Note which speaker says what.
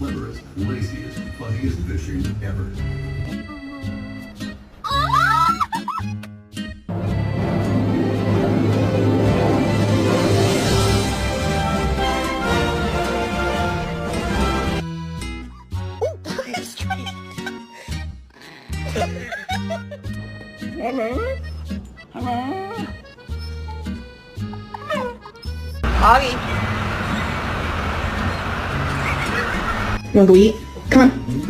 Speaker 1: cleverest, laziest, funniest fishing ever.
Speaker 2: Augie. You want to go eat? Come on.